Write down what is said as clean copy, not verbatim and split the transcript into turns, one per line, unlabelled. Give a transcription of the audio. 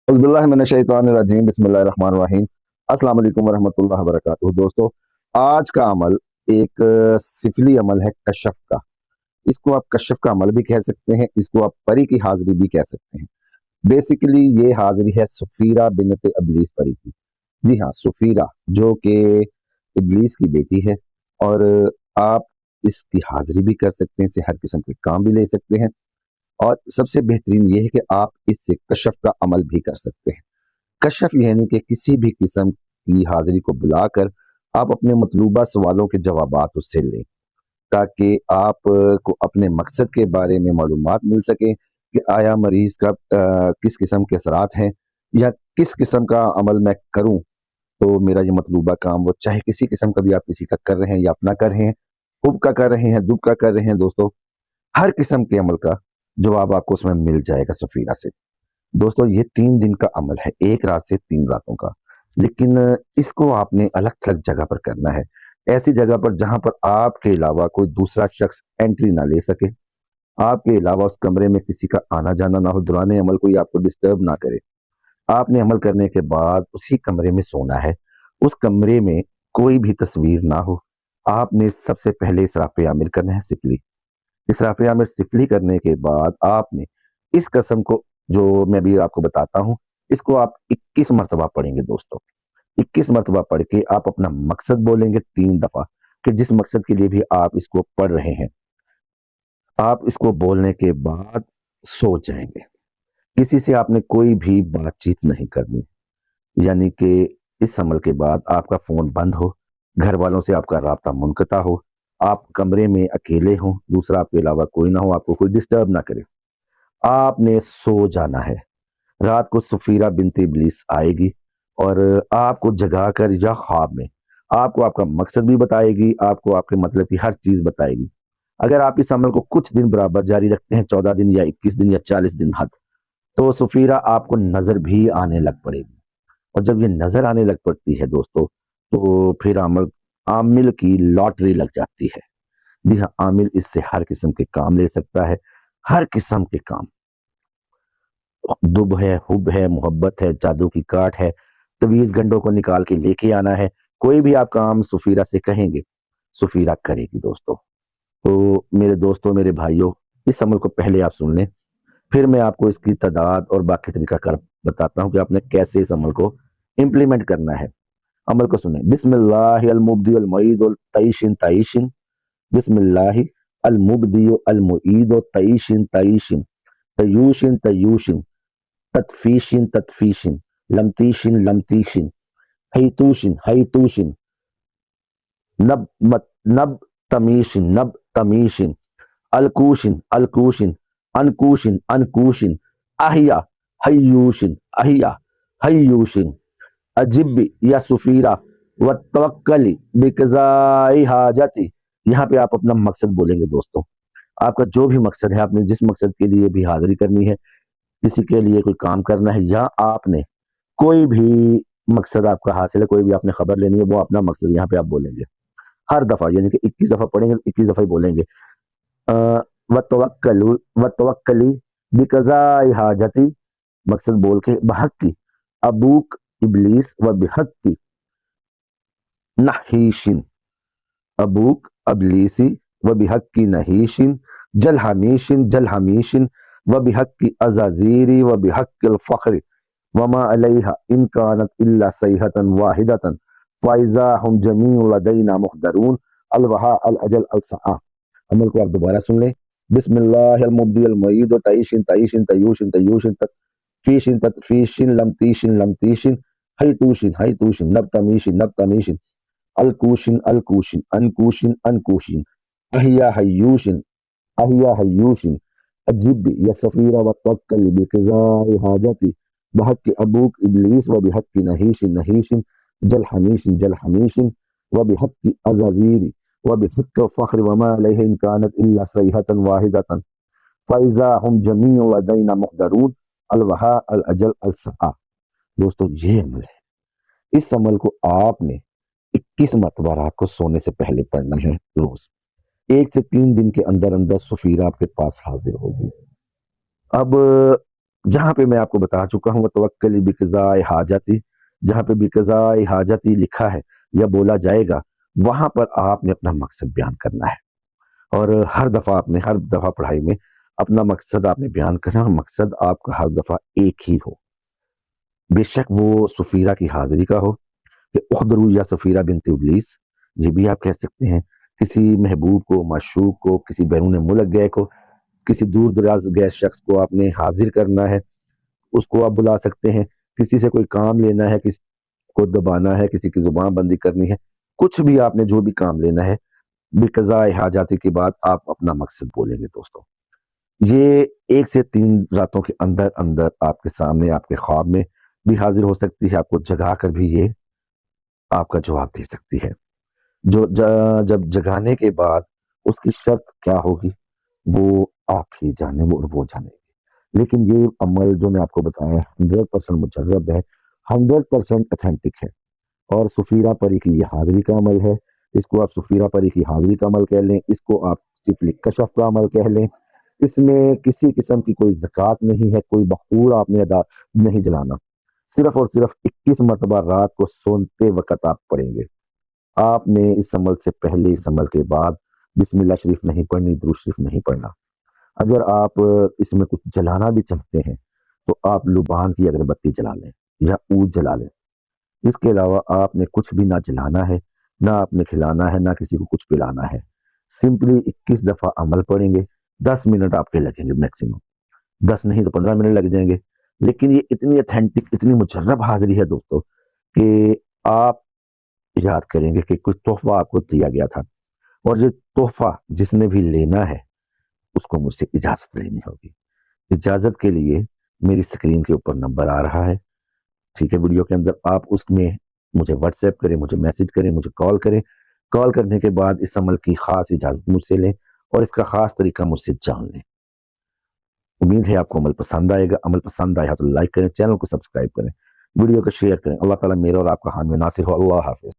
औज़ुबिल्लाहिमिनश्शैतानिर्रजीम बिस्मिल्लाहिर्रहमानिर्रहीम। अस्सलाम वालेकुम वरहमतुल्लाहि वबरकातुहू। दोस्तों, आज का अमल एक सिफली अमल है कशफ का। इसको आप कशफ का अमल भी कह सकते हैं, इसको आप परी की हाज़िरी भी कह सकते हैं। बेसिकली ये हाज़िरी है सुफीरा बिनत इब्लीस परी की। जी हाँ, सुफीरा जो कि इब्लीस की बेटी है, और आप इसकी हाज़िरी भी कर सकते हैं, इससे हर किस्म के काम भी ले सकते हैं, और सबसे बेहतरीन ये है कि आप इससे कशफ का अमल भी कर सकते हैं। कशफ यानी कि किसी भी किस्म की हाजिरी को बुलाकर आप अपने मतलूबा सवालों के जवाबात उससे लें, ताकि आप को अपने मकसद के बारे में मालूमात मिल सके कि आया मरीज का किस किस्म के असरात हैं, या किस किस्म का अमल मैं करूं तो मेरा ये मतलूबा काम, वो चाहे किसी किस्म का भी आप किसी का कर रहे हैं या अपना कर रहे हैं, हुब का कर रहे हैं, दुब का कर रहे हैं, दोस्तों हर किस्म के अमल का जवाब आपको उसमें मिल जाएगा सफीरा से। दोस्तों, ये 3 दिन का अमल है, 1 रात से 3 रातों का। लेकिन इसको आपने अलग-थलग जगह पर करना है। ऐसी जगह पर जहाँ पर आपके अलावा कोई दूसरा शख्स एंट्री ना ले सके। आपके अलावा उस कमरे में किसी का आना-जाना ना हो, दौरान अमल कोई आपको डिस्टर्ब ना करे। आपने अमल करने के बाद उसी कमरे में सोना है। उस कमरे में कोई भी तस्वीर ना हो। आपने सबसे पहले इसराफ़ आमिर करना है सिफली। इसराफ़ आमिर सिफली करने के बाद आपने इस कसम को, जो मैं भी आपको बताता हूँ, इसको आप 21 मरतबा पढ़ेंगे दोस्तों। 21 मरतबा पढ़ के आप अपना मकसद बोलेंगे 3 दफ़ा, कि जिस मकसद के लिए भी आप इसको पढ़ रहे हैं। आप इसको बोलने के बाद सो जाएँगे। किसी से आपने कोई भी बातचीत नहीं करनी। यानी कि इस अमल के बाद आपका फ़ोन बंद हो, घर वालों से आपका राब्ता मुनक़ता हो, आप कमरे में अकेले हों, दूसरा आपके अलावा कोई ना हो, आपको कोई डिस्टर्ब ना करे। आपने सो जाना है। रात को सफीरा बिनत इब्लीस आएगी और आपको जगाकर या ख्वाब में आपको आपका मकसद भी बताएगी, आपको आपके मतलब की हर चीज़ बताएगी। अगर आप इस अमल को कुछ दिन बराबर जारी रखते हैं, 14 दिन या 21 दिन या 40 दिन हद, तो सफीरा आपको नज़र भी आने लग पड़ेगी। और जब ये नज़र आने लग पड़ती है दोस्तों, तो फिर आमिल की लॉटरी लग जाती है। जी हाँ, आमिल इससे हर किस्म के काम ले सकता है, हर किस्म के काम। दुब है, हुब है, मोहब्बत है, जादू की काट है, तवीज़ गंडों को निकाल के लेके आना है, कोई भी आप काम सुफीरा से कहेंगे, सुफीरा करेगी दोस्तों। तो मेरे दोस्तों, मेरे भाइयों, इस अमल को पहले आप सुन लें, फिर मैं आपको इसकी तादाद और बाकी तरीक़ाकार बताता हूँ कि आपने कैसे इस अमल को इम्प्लीमेंट करना है। अमल को सुनें। बिस्मिल्लाहि अल मुब्दी अल मुईद अल तईशिन तईशिन। बिस्मिल्लाहि अल मुब्दी अल मुईद अल तईशिन तईशिन। तयूशिन तयूशिन। तत्फीशिन तत्फीशिन। लमतीशिन लमतीशिन। हैतूशिन हैतूशिन। नब तमीशिन नब तमीशिन। अलकूशिन अलकूशिन। अनकूशिन अनकूशिन। अहिया हयूशिन अहिया हयूशिन। अजिब या सुफीरा व तवक्कली बिकज़ाई हाजती। यहाँ पे आप अपना मकसद बोलेंगे दोस्तों। आपका जो भी मकसद है, आपने जिस मकसद के लिए भी हाजिरी करनी है, किसी के लिए कोई काम करना है, या आपने कोई भी मकसद आपका हासिल है, कोई भी आपने खबर लेनी है, वो अपना मकसद यहाँ पे आप बोलेंगे हर दफ़ा। यानी कि 21 दफ़ा पढ़ेंगे, 21 दफ़ा ही बोलेंगे। व तवक्कली बिकज़ाई हाजती, मकसद बोल के बहक की अबूक इब्लीस व बिहक की नहीशिन। अबूक अबलीसी व बिहक की नहीशिन। जल हमीशिन जल हमीशिन व बिहक की अजाजीरी व बिहक फ़ख्र वमा अलैहा इन कानत इल्ला सैहतन वाहिदतन फ़ाइज़ा हम जमीउ लदैना मुहदरून अलवहा अल अजल अल सआ। अमल को आप दोबारा सुन लें। बिस्मिल्लाहिल मुब्दिल मुईद तईशिन तईशिन तयूशिन तयूशिन तत्फीशिन तत्फीशिन लमतीशिन लमतीशिन हैतूशिन हैतूशिन नबतमीशिन नबतमीशिन। अलकूशिन अलकूशिन अनकूशिन अनकूशिन। अहिया हयूशिन अहिया हयूशिन। अजिब या सफीरा व तवक्कल बिक़ज़ाइ हाजती बहक अबूक इब्लीस व बिहक नहीशिन नहीशिन। जल हमीशिन जल हमीशिन व बिहक अज़ाज़ीरी व बिहक फ़ख्र वमा अलैहि इन कानत इल्ला सैहतन वाहिदतन फ़ाइज़ा हम जमीउ लदैना मुहदरून अलवहा अल अजल अल सआ। दोस्तों, ये अमल है। इस अमल को आपने 21 मरतबा रात को सोने से पहले पढ़ना है रोज। 1 से 3 दिन के अंदर अंदर सुफीरा आपके पास हाजिर होगी। अब जहां पे मैं आपको बता चुका हूँ तवक्कली बिक़ज़ाए हाजती, जहां पे बिक़ज़ाए हाजती लिखा है या बोला जाएगा, वहां पर आपने अपना मकसद बयान करना है। और हर दफा पढ़ाई में अपना मकसद आपने बयान करना है, और मकसद आपका हर दफा एक ही हो। बेशक वो सफीरा की हाजिरी का हो कि उखदरू या सफीरा बिनत इब्लीस, ये भी आप कह सकते हैं। किसी महबूब को, माशूक को, किसी बैरून मुल्क गए को, किसी दूर दराज गए शख्स को आपने हाजिर करना है, उसको आप बुला सकते हैं। किसी से कोई काम लेना है, किसी को दबाना है, किसी की जुबान बंदी करनी है, कुछ भी आपने जो भी काम लेना है, बिक़ज़ाए हाजाती के बाद आप अपना मकसद बोलेंगे दोस्तों। ये 1 से 3 रातों के अंदर अंदर आपके सामने, आपके ख्वाब में भी हाजिर हो सकती है, आपको जगा कर भी ये आपका जवाब दे सकती है। जब जगाने के बाद उसकी शर्त क्या होगी, वो आप ही जाने, वो जानेंगे। लेकिन ये अमल जो मैं आपको बताया 100% मुजर्रब है, 100% ऑथेंटिक है, और सफीरा परी की ये हाजिरी का अमल है। इसको आप सफीरा परी की हाजिरी का अमल कह लें, इसको आप सिफली कशफ का अमल कह लें। इसमें किसी किस्म की कोई ज़कात नहीं है, कोई बखूर आपने अदा नहीं जलाना। सिर्फ और सिर्फ 21 मरतबा रात को सोते वक़्त आप पढ़ेंगे। आपने इस अमल से पहले, इस अमल के बाद बिस्मिल्लाह शरीफ नहीं पढ़नी, दुरूद शरीफ नहीं पढ़ना। अगर आप इसमें कुछ जलाना भी चाहते हैं, तो आप लुबान की अगरबत्ती जला लें या ऊद जला लें। इसके अलावा आपने कुछ भी ना जलाना है, ना आपने खिलाना है, ना किसी को कुछ पिलाना है। सिंपली 21 दफ़ा अमल पढ़ेंगे, 10 मिनट आपके लगेंगे मैक्सिमम, 10 नहीं तो 15 मिनट लग जाएंगे। लेकिन ये इतनी ऑथेंटिक, इतनी मुजर्रब हाजिरी है दोस्तों, कि आप याद करेंगे कि कुछ तोहफा आपको दिया गया था, और ये तोहफा जिसने भी लेना है, उसको मुझसे इजाज़त लेनी होगी। इजाज़त के लिए मेरी स्क्रीन के ऊपर नंबर आ रहा है, ठीक है, वीडियो के अंदर आप उसमें मुझे व्हाट्सएप करें, मुझे मैसेज करें, मुझे कॉल करें। कॉल करने के बाद इस अमल की खास इजाज़त मुझसे लें, और इसका खास तरीका मुझसे जान लें। उम्मीद है आपको अमल पसंद आएगा। अमल पसंद आया तो लाइक करें, चैनल को सब्सक्राइब करें, वीडियो को शेयर करें। अल्लाह ताला मेरा और आपका हामी नासिर हो। अल्लाह हाफ़िज़।